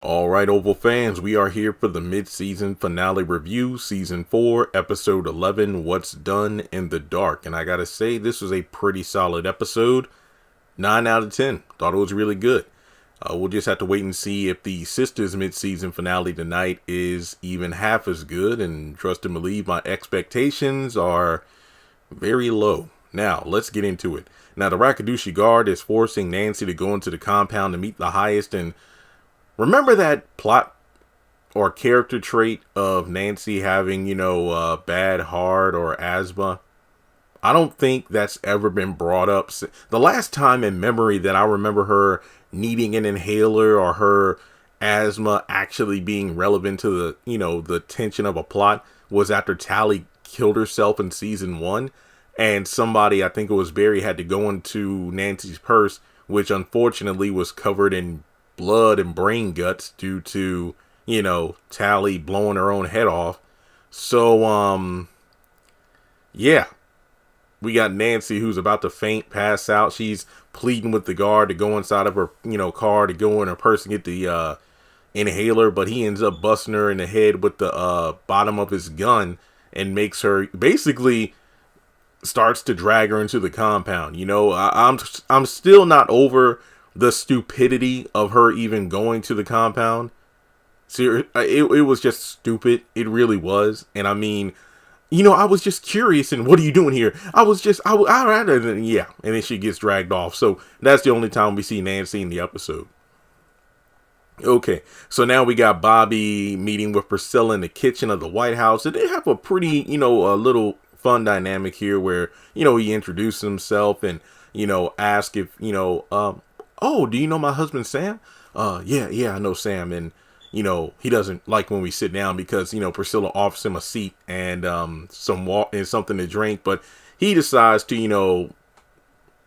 All right, Oval fans, we are here for the mid-season finale review, season 4, episode 11, What's Done in the Dark. And I gotta say, this was a pretty solid episode. 9 out of 10. Thought it was really good. We'll just have to wait and see if the sisters mid-season finale tonight is even half as good. And trust and believe, my expectations are very low. Now, let's get into it. Now, the Rakadushi guard is forcing Nancy to go into the compound to meet the highest. And remember that plot or character trait of Nancy having, bad heart or asthma? I don't think that's ever been brought up. The last time in memory that I remember her needing an inhaler or her asthma actually being relevant to the tension of a plot was after Tally killed herself in season 1. And somebody, I think it was Barry, had to go into Nancy's purse, which unfortunately was covered in blood and brain guts due to, Tally blowing her own head off. So, yeah. We got Nancy who's about to faint, pass out. She's pleading with the guard to go inside of her, car to go in her purse and get the inhaler, but he ends up busting her in the head with the bottom of his gun and makes her basically starts to drag her into the compound. I'm still not over the stupidity of her even going to the compound. It was just stupid. It really was. And I mean, I was just curious, and what are you doing here? Yeah. And then she gets dragged off. So that's the only time we see Nancy in the episode. Okay, so now we got Bobby meeting with Priscilla in the kitchen of the White House. And they have a pretty, a little fun dynamic here where, he introduces himself and, ask if, oh, do you know my husband, Sam? Yeah, I know Sam. And, he doesn't like when we sit down because, Priscilla offers him a seat and something to drink. But he decides to,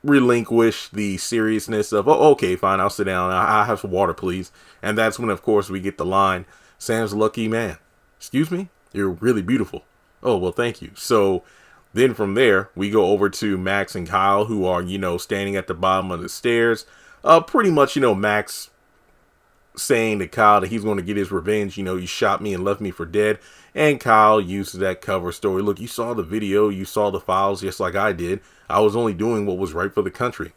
relinquish the seriousness of, oh, okay, fine, I'll sit down. I'll have some water, please. And that's when, of course, we get the line, Sam's a lucky man. Excuse me? You're really beautiful. Oh, well, thank you. So then from there, we go over to Max and Kyle, who are, standing at the bottom of the stairs. Pretty much, Max saying to Kyle that he's going to get his revenge. You shot me and left me for dead. And Kyle uses that cover story. Look, you saw the video, you saw the files just like I did. I was only doing what was right for the country.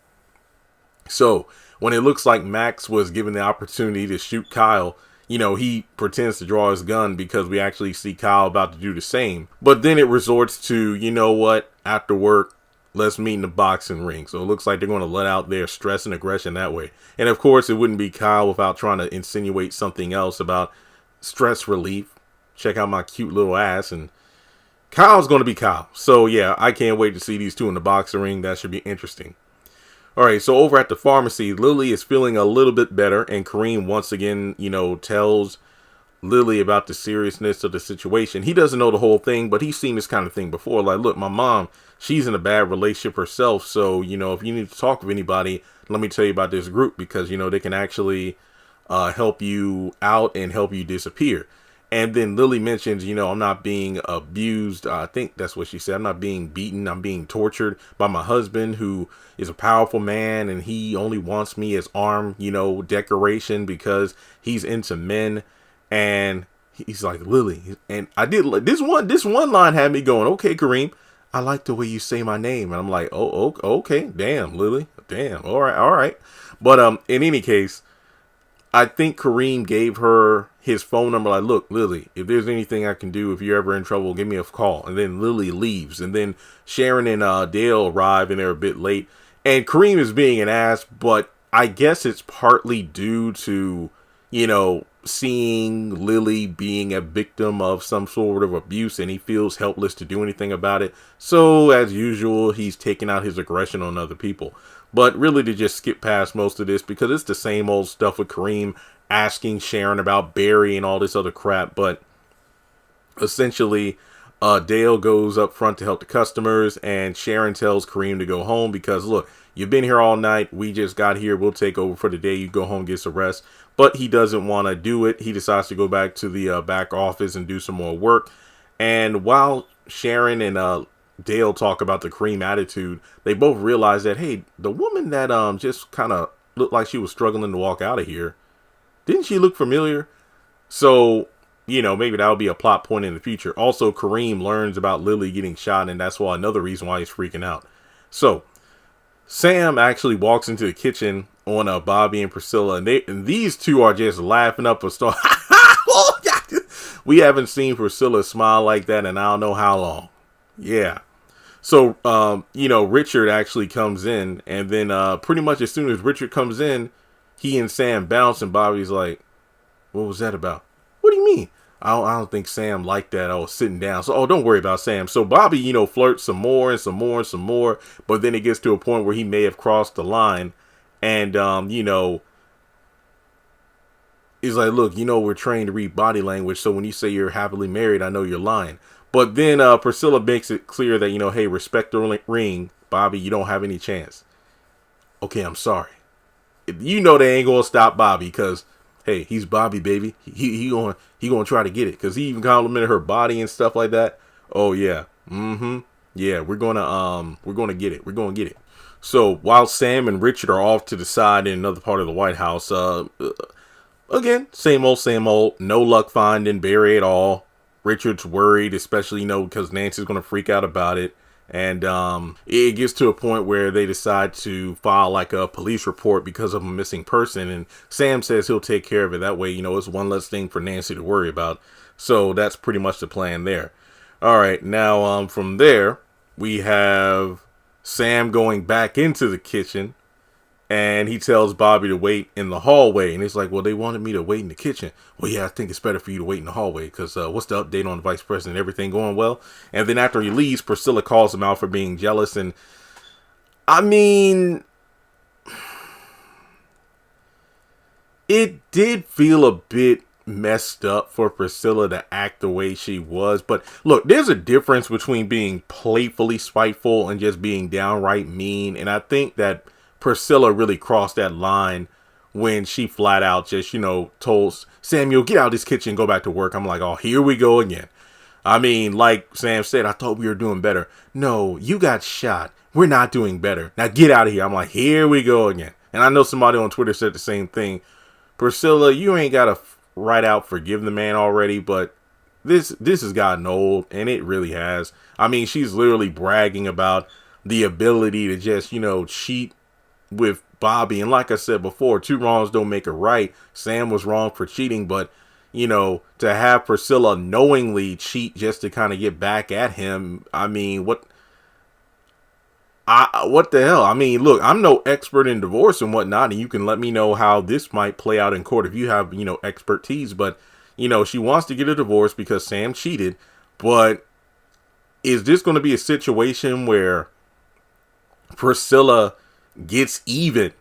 So when it looks like Max was given the opportunity to shoot Kyle, he pretends to draw his gun because we actually see Kyle about to do the same. But then it resorts to, after work, let's meet in the boxing ring. So it looks like they're going to let out their stress and aggression that way. And of course, it wouldn't be Kyle without trying to insinuate something else about stress relief. Check out my cute little ass. And Kyle's going to be Kyle. So yeah, I can't wait to see these two in the boxing ring. That should be interesting. All right, so over at the pharmacy, Lily is feeling a little bit better. And Kareem once again, tells Lily about the seriousness of the situation. He doesn't know the whole thing, but he's seen this kind of thing before. Like, look, my mom, she's in a bad relationship herself. So, if you need to talk with anybody, let me tell you about this group because, they can actually help you out and help you disappear. And then Lily mentions, I'm not being abused. I think that's what she said. I'm not being beaten. I'm being tortured by my husband, who is a powerful man. And he only wants me as arm, decoration because he's into men. And he's like, Lily. And I did like this one line had me going, okay, Kareem, I like the way you say my name. And I'm like, oh, okay. Damn, Lily. Damn. All right. But in any case, I think Kareem gave her his phone number. Like, look, Lily, if there's anything I can do, if you're ever in trouble, give me a call. And then Lily leaves. And then Sharon and Dale arrive and they're a bit late. And Kareem is being an ass, but I guess it's partly due to, seeing Lily being a victim of some sort of abuse and he feels helpless to do anything about it. So as usual, he's taking out his aggression on other people. But really to just skip past most of this because it's the same old stuff with Kareem asking Sharon about Barry and all this other crap. But essentially, Dale goes up front to help the customers and Sharon tells Kareem to go home because, look, you've been here all night. We just got here. We'll take over for the day. You go home, get some rest. But he doesn't want to do it. He decides to go back to the back office and do some more work. And while Sharon and Dale talk about the Kareem attitude, they both realize that, hey, the woman that just kind of looked like she was struggling to walk out of here, didn't she look familiar? So, maybe that'll be a plot point in the future. Also, Kareem learns about Lily getting shot, and that's why another reason why he's freaking out. So, Sam actually walks into the kitchen on Bobby and Priscilla, and these two are just laughing up a storm. We haven't seen Priscilla smile like that in I don't know how long. Yeah. So, Richard actually comes in, and then pretty much as soon as Richard comes in, he and Sam bounce, and Bobby's like, what was that about? What do you mean? I don't think Sam liked that. I was sitting down. So, don't worry about Sam. So Bobby, flirts some more and some more and some more. But then it gets to a point where he may have crossed the line. And, he's like, look, we're trained to read body language. So when you say you're happily married, I know you're lying. But then Priscilla makes it clear that, hey, respect the ring. Bobby, you don't have any chance. Okay, I'm sorry. They ain't going to stop Bobby because, hey, he's Bobby, baby. He gonna try to get it because he even complimented her body and stuff like that. Oh yeah, yeah. We're gonna get it. We're gonna get it. So while Sam and Richard are off to the side in another part of the White House, again, same old. No luck finding Barry at all. Richard's worried, especially because Nancy's gonna freak out about it. And it gets to a point where they decide to file like a police report because of a missing person. And Sam says he'll take care of it. That way, it's one less thing for Nancy to worry about. So that's pretty much the plan there. All right. Now, from there, we have Sam going back into the kitchen. And he tells Bobby to wait in the hallway. And he's like, well, they wanted me to wait in the kitchen. Well, yeah, I think it's better for you to wait in the hallway. Because what's the update on the vice president? Everything going well? And then after he leaves, Priscilla calls him out for being jealous. And I mean, it did feel a bit messed up for Priscilla to act the way she was. But look, there's a difference between being playfully spiteful and just being downright mean. And I think that Priscilla really crossed that line when she flat out just, told Samuel, get out of this kitchen, go back to work. I'm like, oh, here we go again. I mean, like Sam said, I thought we were doing better. No, you got shot. We're not doing better. Now get out of here. I'm like, here we go again. And I know somebody on Twitter said the same thing. Priscilla, you ain't got to write out forgive the man already, but this has gotten old, and it really has. I mean, she's literally bragging about the ability to just, cheat with Bobby. And like I said before, two wrongs don't make a right. Sam was wrong for cheating, but to have Priscilla knowingly cheat just to kind of get back at him, I mean, what the hell? I mean, look, I'm no expert in divorce and whatnot, and you can let me know how this might play out in court if you have expertise. But she wants to get a divorce because Sam cheated. But is this going to be a situation where Priscilla gets even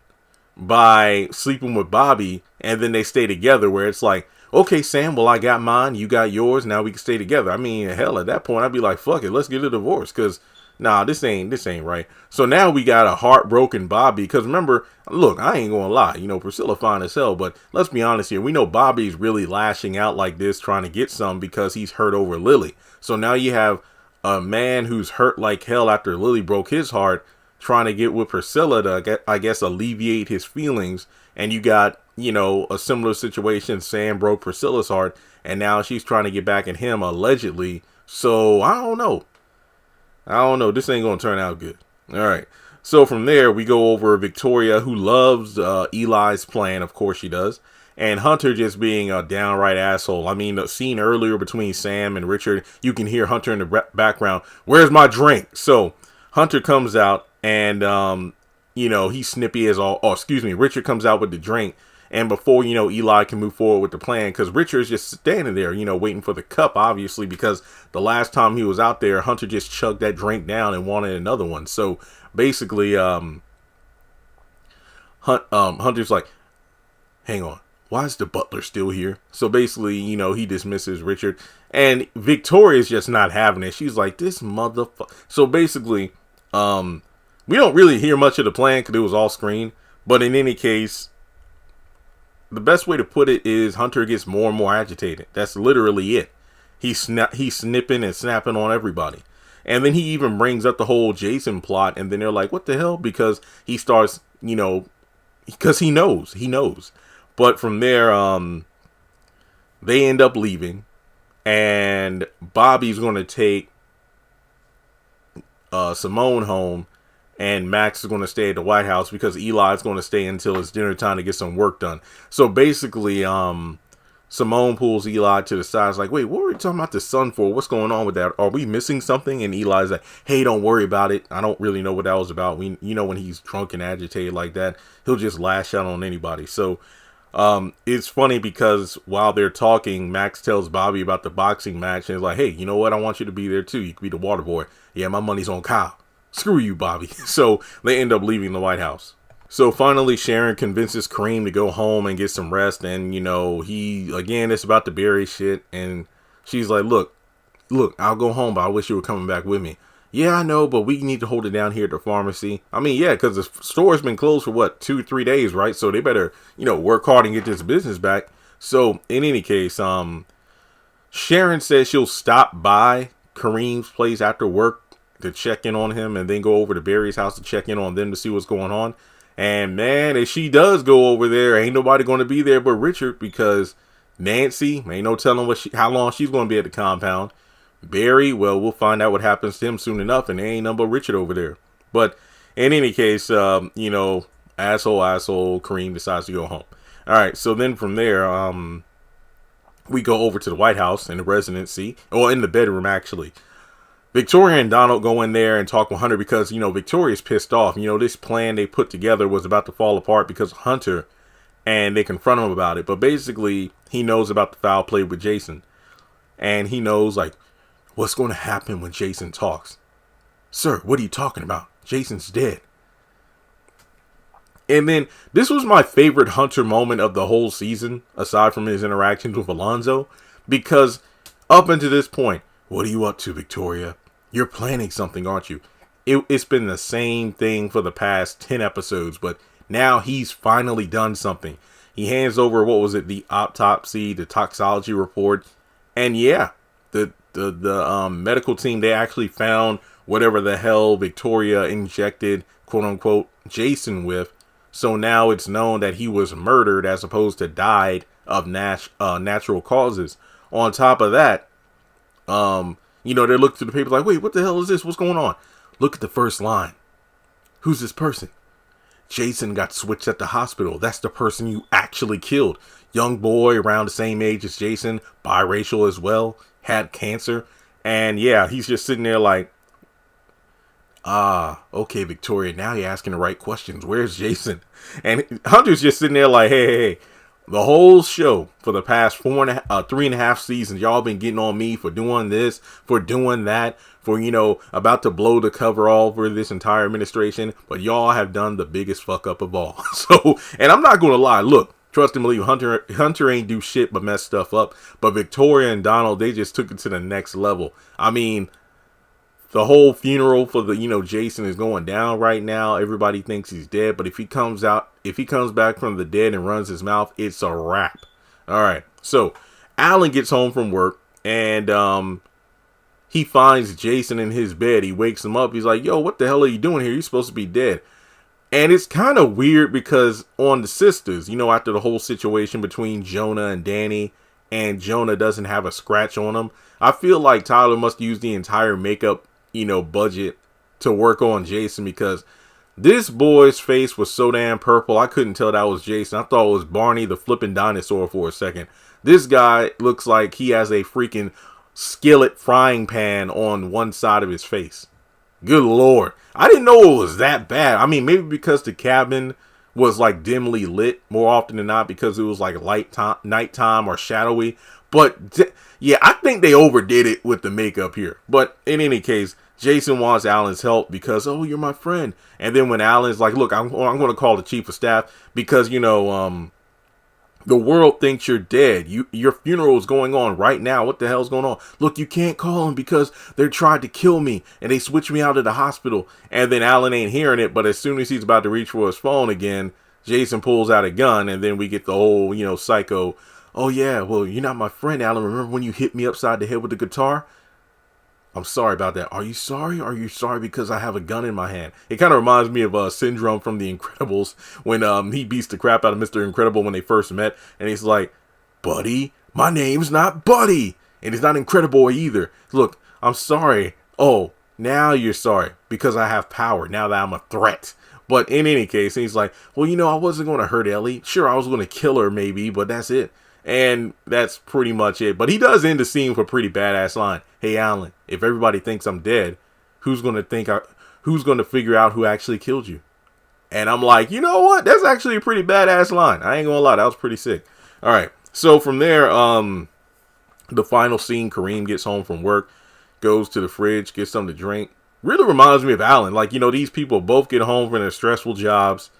by sleeping with Bobby and then they stay together, where it's like, okay, Sam, well, I got mine, you got yours, now we can stay together? I mean, hell, at that point I'd be like, fuck it, let's get a divorce, because nah, this ain't right. So now we got a heartbroken Bobby, because remember, look, I ain't gonna lie, Priscilla fine as hell, but let's be honest here, we know Bobby's really lashing out like this trying to get some because he's hurt over Lily. So now you have a man who's hurt like hell after Lily broke his heart trying to get with Priscilla to, I guess, alleviate his feelings. And you got, a similar situation. Sam broke Priscilla's heart, and now she's trying to get back at him, allegedly. So, I don't know. This ain't going to turn out good. All right. So, from there, we go over Victoria, who loves Eli's plan. Of course she does. And Hunter just being a downright asshole. I mean, the scene earlier between Sam and Richard, you can hear Hunter in the background. Where's my drink? So, Hunter comes out. And, he's snippy as all. Oh, excuse me. Richard comes out with the drink. And before, Eli can move forward with the plan, because Richard's just standing there, waiting for the cup, obviously, because the last time he was out there, Hunter just chugged that drink down and wanted another one. So basically, Hunter's like, hang on, why is the butler still here? So basically, he dismisses Richard. And Victoria's just not having it. She's like, this motherfucker. So basically, we don't really hear much of the plan because it was all screen. But in any case, the best way to put it is Hunter gets more and more agitated. That's literally it. He's snipping and snapping on everybody. And then he even brings up the whole Jason plot. And then they're like, what the hell? Because he starts, because he knows. But from there, they end up leaving, and Bobby's going to take Simone home, and Max is going to stay at the White House because Eli's going to stay until it's dinner time to get some work done. So basically, Simone pulls Eli to the side. It's like, wait, what were we talking about the sun for? What's going on with that? Are we missing something? And Eli's like, hey, don't worry about it. I don't really know what that was about. When he's drunk and agitated like that, he'll just lash out on anybody. So it's funny because while they're talking, Max tells Bobby about the boxing match and is like, hey, you know what? I want you to be there too. You can be the water boy. Yeah, my money's on Kyle. Screw you, Bobby. So they end up leaving the White House. So finally, Sharon convinces Kareem to go home and get some rest. And, he, again, it's about the Barry shit. And she's like, look, I'll go home, but I wish you were coming back with me. Yeah, I know, but we need to hold it down here at the pharmacy. I mean, yeah, because the store's been closed for, 2-3 days, right? So they better, work hard and get this business back. So in any case, Sharon says she'll stop by Kareem's place after work to check in on him and then go over to Barry's house to check in on them to see what's going on. And man, if she does go over there, ain't nobody going to be there but Richard, because Nancy, ain't no telling how long she's going to be at the compound. Barry, well, we'll find out what happens to him soon enough, and there ain't none but Richard over there. But in any case, asshole, Kareem decides to go home. All right, so then from there, we go over to the White House in the residency, or in the bedroom, actually. Victoria and Donald go in there and talk with Hunter because, Victoria's pissed off. This plan they put together was about to fall apart because of Hunter, and they confront him about it. But basically, he knows about the foul play with Jason. And he knows, what's going to happen when Jason talks. Sir, what are you talking about? Jason's dead. And then, this was my favorite Hunter moment of the whole season, aside from his interactions with Alonzo. Because, up until this point, what are you up to, Victoria? You're planning something, aren't you? It's been the same thing for the past 10 episodes, but now he's finally done something. He hands over, the autopsy, the toxology report. And yeah, the medical team, they actually found whatever the hell Victoria injected, quote unquote, Jason with. So now it's known that he was murdered as opposed to died of natural causes. On top of that, they look through the papers like, wait, what the hell is this? What's going on? Look at the first line. Who's this person? Jason got switched at the hospital. That's the person you actually killed. Young boy around the same age as Jason, biracial as well, had cancer. And yeah, he's just sitting there like, okay, Victoria, now you're asking the right questions. Where's Jason? And Hunter's just sitting there like, hey. The whole show for the past 3.5 seasons, y'all been getting on me for doing this, for doing that, for, about to blow the cover all over this entire administration. But y'all have done the biggest fuck up of all. So, and I'm not going to lie. Look, trust and believe, Hunter ain't do shit but mess stuff up. But Victoria and Donald, they just took it to the next level. I mean, the whole funeral for Jason is going down right now. Everybody thinks he's dead, but if he comes back from the dead and runs his mouth, it's a wrap. All right. So Alan gets home from work and he finds Jason in his bed. He wakes him up. He's like, yo, what the hell are you doing here? You're supposed to be dead. And it's kind of weird because on the sisters, after the whole situation between Jonah and Danny, and Jonah doesn't have a scratch on him, I feel like Tyler must use the entire makeup budget to work on Jason, because this boy's face was so damn purple, I couldn't tell that was Jason. I thought it was Barney the flipping dinosaur for a second. This guy looks like he has a freaking skillet frying pan on one side of his face. Good Lord. I didn't know it was that bad. I mean, maybe because the cabin was dimly lit more often than not, because it was nighttime or shadowy. But yeah, I think they overdid it with the makeup here. But in any case, Jason wants Alan's help because, oh, you're my friend. And then when Alan's like, look, I'm going to call the chief of staff because, the world thinks you're dead. Your funeral is going on right now. What the hell's going on? Look, you can't call him because they tried to kill me and they switched me out of the hospital. And then Alan ain't hearing it. But as soon as he's about to reach for his phone again, Jason pulls out a gun. And then we get the whole, psycho. Oh, yeah, well, you're not my friend, Alan. Remember when you hit me upside the head with the guitar? I'm sorry about that. Are you sorry? Are you sorry because I have a gun in my hand? It kind of reminds me of Syndrome from The Incredibles when he beats the crap out of Mr. Incredible when they first met. And he's like, Buddy, my name's not Buddy. And it's not Incredible either. Look, I'm sorry. Oh, now you're sorry because I have power now that I'm a threat. But in any case, he's like, well, I wasn't going to hurt Ellie. Sure, I was going to kill her maybe, but that's it. And that's pretty much it. But he does end the scene with a pretty badass line. Hey, Alan, if everybody thinks I'm dead, who's going to figure out who actually killed you? And I'm like, you know what? That's actually a pretty badass line. I ain't going to lie. That was pretty sick. All right. So from there, the final scene, Kareem gets home from work, goes to the fridge, gets something to drink. Really reminds me of Alan. Like, these people both get home from their stressful jobs.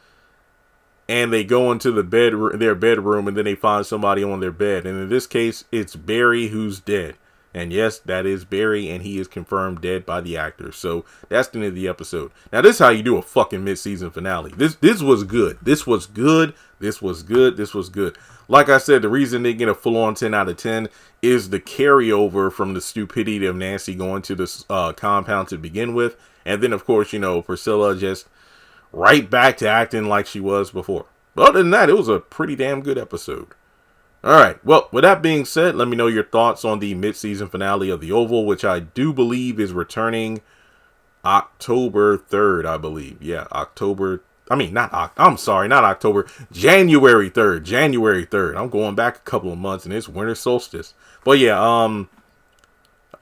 And they go into their bedroom, and then they find somebody on their bed. And in this case, it's Barry who's dead. And yes, that is Barry, and he is confirmed dead by the actor. So that's the end of the episode. Now, this is how you do a fucking mid-season finale. This was good. This was good. This was good. This was good. Like I said, the reason they get a full-on 10 out of 10 is the carryover from the stupidity of Nancy going to this compound to begin with. And then, of course, Priscilla just right back to acting like she was before. But other than that, it was a pretty damn good episode. All right. Well, with that being said, let me know your thoughts on the mid-season finale of The Oval, which I do believe is returning October 3rd, I believe. Yeah, not October. January 3rd. January 3rd. I'm going back a couple of months, and it's winter solstice. But yeah,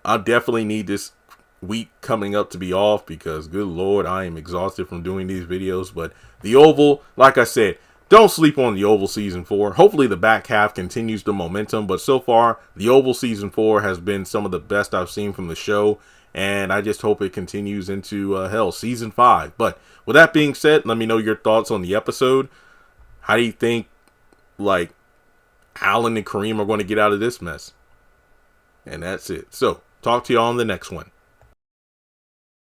I definitely need this week coming up to be off because, good Lord, I am exhausted from doing these videos. But The Oval, like I said, don't sleep on The Oval Season 4. Hopefully the back half continues the momentum. But so far, The Oval Season 4 has been some of the best I've seen from the show. And I just hope it continues into, Season 5. But with that being said, let me know your thoughts on the episode. How do you think, Alan and Kareem are going to get out of this mess? And that's it. So, talk to y'all on the next one.